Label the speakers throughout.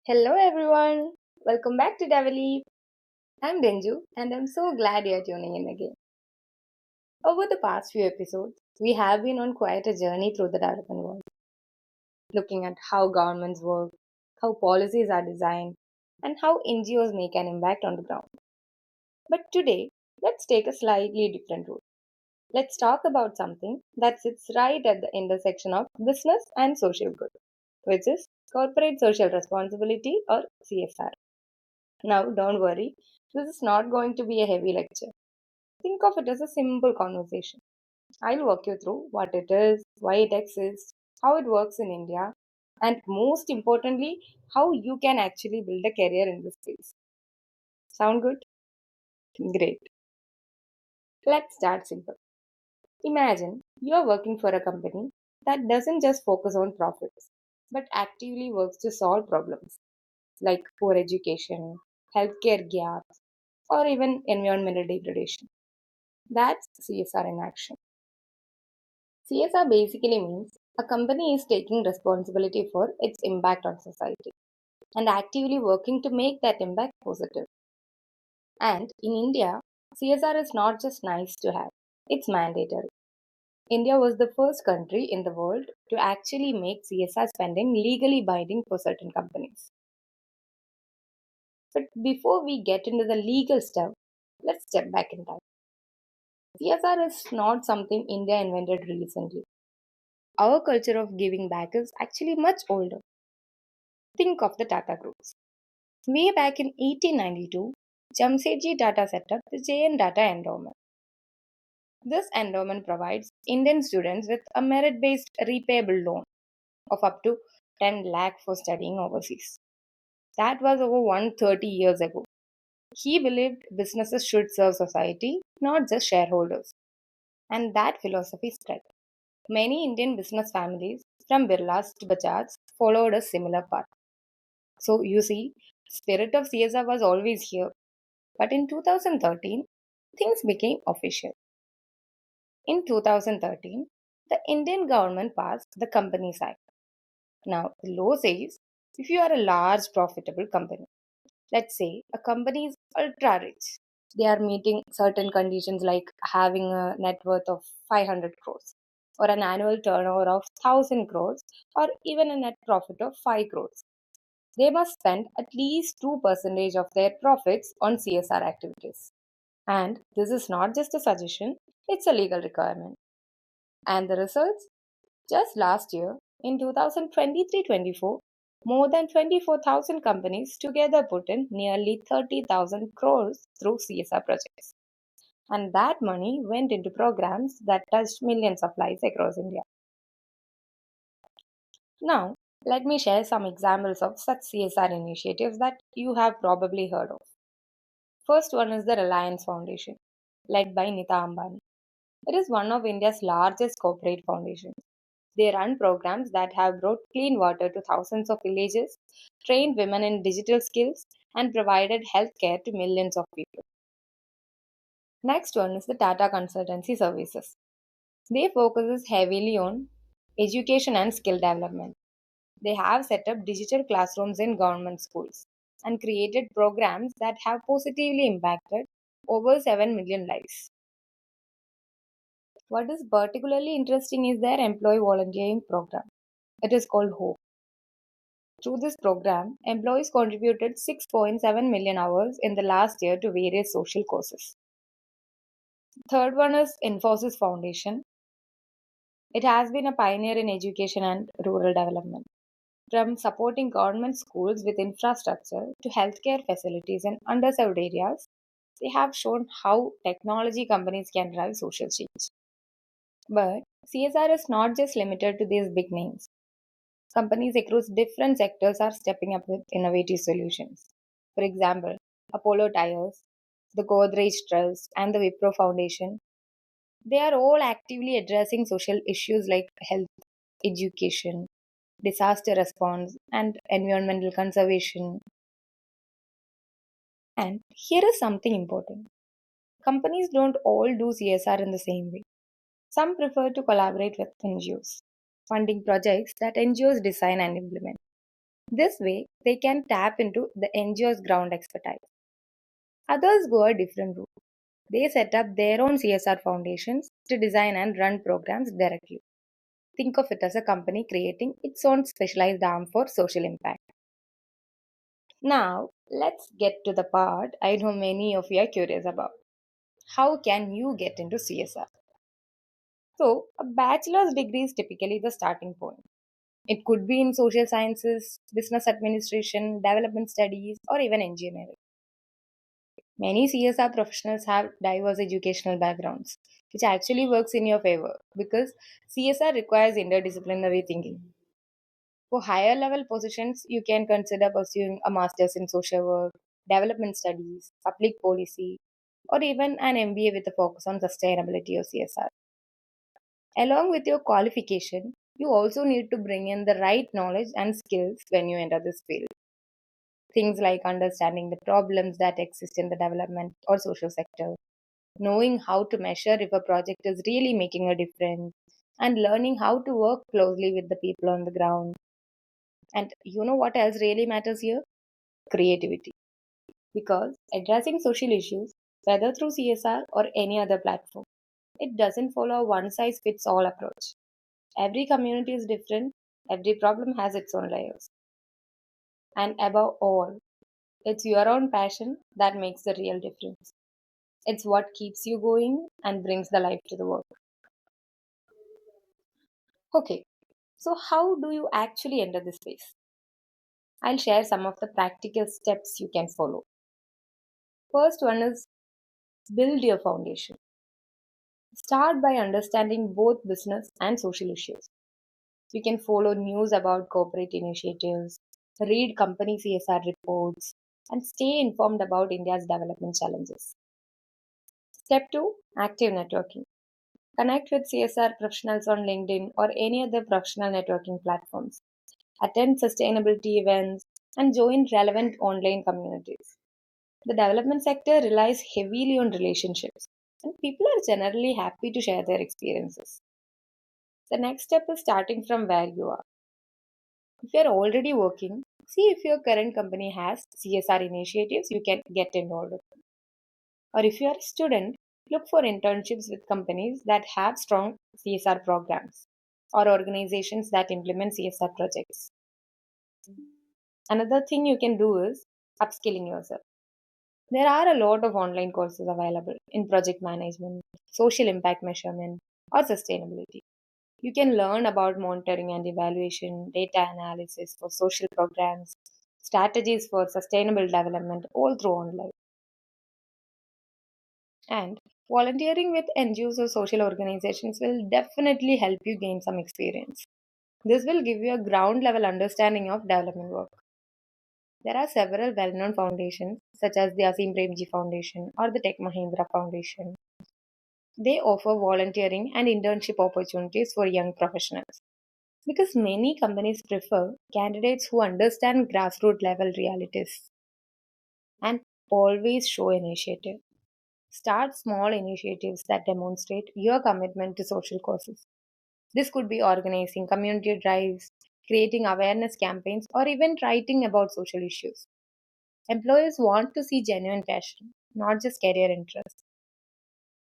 Speaker 1: Hello everyone, welcome back to DeveLeap. I'm Denju and I'm so glad you're tuning in again. Over the past few episodes, we have been on quite a journey through the development world, looking at how governments work, how policies are designed, and how NGOs make an impact on the ground. But today, let's take a slightly different route. Let's talk about something that sits right at the intersection of business and social good, which is corporate social responsibility or CSR. Now, don't worry, this is not going to be a heavy lecture. Think of it as a simple conversation. I'll walk you through what it is, why it exists, how it works in India, and most importantly, how you can actually build a career in this space. Sound good? Great. Let's start simple. Imagine you're working for a company that doesn't just focus on profits, but actively works to solve problems like poor education, healthcare gaps, or even environmental degradation. That's CSR in action. CSR basically means a company is taking responsibility for its impact on society and actively working to make that impact positive. And in India, CSR is not just nice to have, it's mandatory. India was the first country in the world to actually make CSR spending legally binding for certain companies. But before we get into the legal stuff, let's step back in time. CSR is not something India invented recently. Our culture of giving back is actually much older. Think of the Tata groups. Way back in 1892, Jamsetji Tata set up the JN Tata Endowment. This endowment provides Indian students with a merit based repayable loan of up to 10 lakh for studying overseas. That was over 130 years ago. He believed businesses should serve society, not just shareholders. And that philosophy spread. Many Indian business families, from Birlas to Bajaj, followed a similar path. So you see, spirit of CSR was always here. But in 2013, things became official. In 2013, the Indian government passed the Companies Act. Now, the law says if you are a large profitable company, let's say a company is ultra rich, they are meeting certain conditions like having a net worth of 500 crores or an annual turnover of 1000 crores or even a net profit of 5 crores. They must spend at least 2% of their profits on CSR activities. And this is not just a suggestion, it's a legal requirement. And the results? Just last year, in 2023-24, more than 24,000 companies together put in nearly 30,000 crores through CSR projects. And that money went into programs that touched millions of lives across India. Now, let me share some examples of such CSR initiatives that you have probably heard of. First one is the Reliance Foundation, led by Nita Ambani. It is one of India's largest corporate foundations. They run programs that have brought clean water to thousands of villages, trained women in digital skills, and provided healthcare to millions of people. Next one is the Tata Consultancy Services. They focuses heavily on education and skill development. They have set up digital classrooms in government schools and created programs that have positively impacted over 7 million lives. What is particularly interesting is their employee volunteering program. It is called HOPE. Through this program, employees contributed 6.7 million hours in the last year to various social causes. Third one is Infosys Foundation. It has been a pioneer in education and rural development. From supporting government schools with infrastructure to healthcare facilities in underserved areas, they have shown how technology companies can drive social change. But CSR is not just limited to these big names. Companies across different sectors are stepping up with innovative solutions. For example, Apollo Tyres, the Godrej Trust, and the Wipro Foundation, they are all actively addressing social issues like health, education, disaster response, and environmental conservation. And here is something important. Companies don't all do CSR in the same way. Some prefer to collaborate with NGOs, funding projects that NGOs design and implement. This way, they can tap into the NGO's ground expertise. Others go a different route. They set up their own CSR foundations to design and run programs directly. Think of it as a company creating its own specialized arm for social impact. Now, let's get to the part I know many of you are curious about. How can you get into CSR? So, a bachelor's degree is typically the starting point. It could be in social sciences, business administration, development studies, or even engineering. Many CSR professionals have diverse educational backgrounds, which actually works in your favor because CSR requires interdisciplinary thinking. For higher level positions, you can consider pursuing a master's in social work, development studies, public policy, or even an MBA with a focus on sustainability or CSR. Along with your qualification, you also need to bring in the right knowledge and skills when you enter this field. Things like understanding the problems that exist in the development or social sector, knowing how to measure if a project is really making a difference, and learning how to work closely with the people on the ground. And you know what else really matters here? Creativity. Because addressing social issues, whether through CSR or any other platform, it doesn't follow a one size fits all approach. Every community is different, every problem has its own layers. And above all, it's your own passion that makes the real difference. It's what keeps you going and brings the life to the work. Okay, so how do you actually enter this space? I'll share some of the practical steps you can follow. First one is build your foundation. Start by understanding both business and social issues. You can follow news about corporate initiatives, read company CSR reports, and stay informed about India's development challenges. Step 2, active networking. Connect with CSR professionals on LinkedIn or any other professional networking platforms. Attend sustainability events and join relevant online communities. The development sector relies heavily on relationships, and people are generally happy to share their experiences. The next step is starting from where you are. If you are already working, see if your current company has CSR initiatives you can get involved with. Or if you are a student, look for internships with companies that have strong CSR programs or organizations that implement CSR projects. Another thing you can do is upskilling yourself. There are a lot of online courses available in project management, social impact measurement, or sustainability. You can learn about monitoring and evaluation, data analysis for social programs, strategies for sustainable development, all through online. And volunteering with NGOs or social organizations will definitely help you gain some experience. This will give you a ground level understanding of development work. There are several well known foundations, such as the Asim Premji Foundation or the Tech Mahindra Foundation. They offer volunteering and internship opportunities for young professionals because many companies prefer candidates who understand grassroots level realities and always show initiative. Start small initiatives that demonstrate your commitment to social causes. This could be organizing community drives, creating awareness campaigns, or even writing about social issues. Employers want to see genuine passion, not just career interest.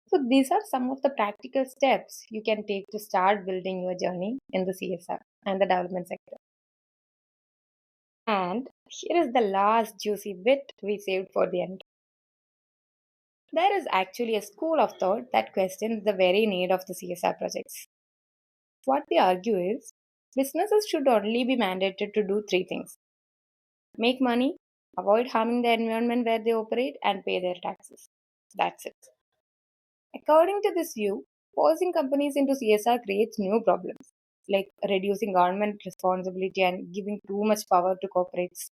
Speaker 1: So, these are some of the practical steps you can take to start building your journey in the CSR and the development sector. And here is the last juicy bit we saved for the end. There is actually a school of thought that questions the very need of the CSR projects. What they argue is businesses should only be mandated to do three things: make money, avoid harming the environment where they operate, and pay their taxes. That's it. According to this view, forcing companies into CSR creates new problems, like reducing government responsibility and giving too much power to corporates.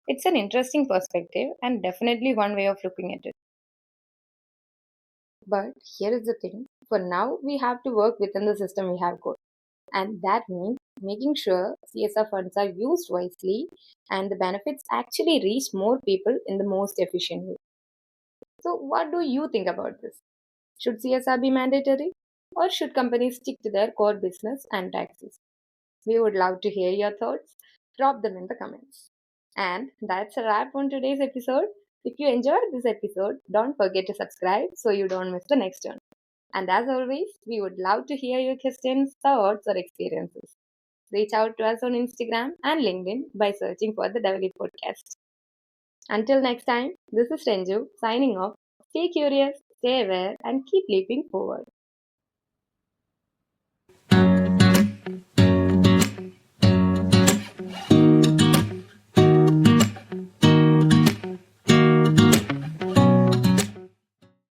Speaker 1: It's an interesting perspective and definitely one way of looking at it. But here is the thing, for now, we have to work within the system we have got. And that means making sure CSR funds are used wisely and the benefits actually reach more people in the most efficient way. So, what do you think about this? Should CSR be mandatory? Or should companies stick to their core business and taxes? We would love to hear your thoughts. Drop them in the comments. And that's a wrap on today's episode. If you enjoyed this episode, don't forget to subscribe so you don't miss the next one. And as always, we would love to hear your questions, thoughts, or experiences. Reach out to us on Instagram and LinkedIn by searching for the DeveLeap podcast. Until next time, this is Renju signing off. Stay curious, stay aware, and keep leaping forward.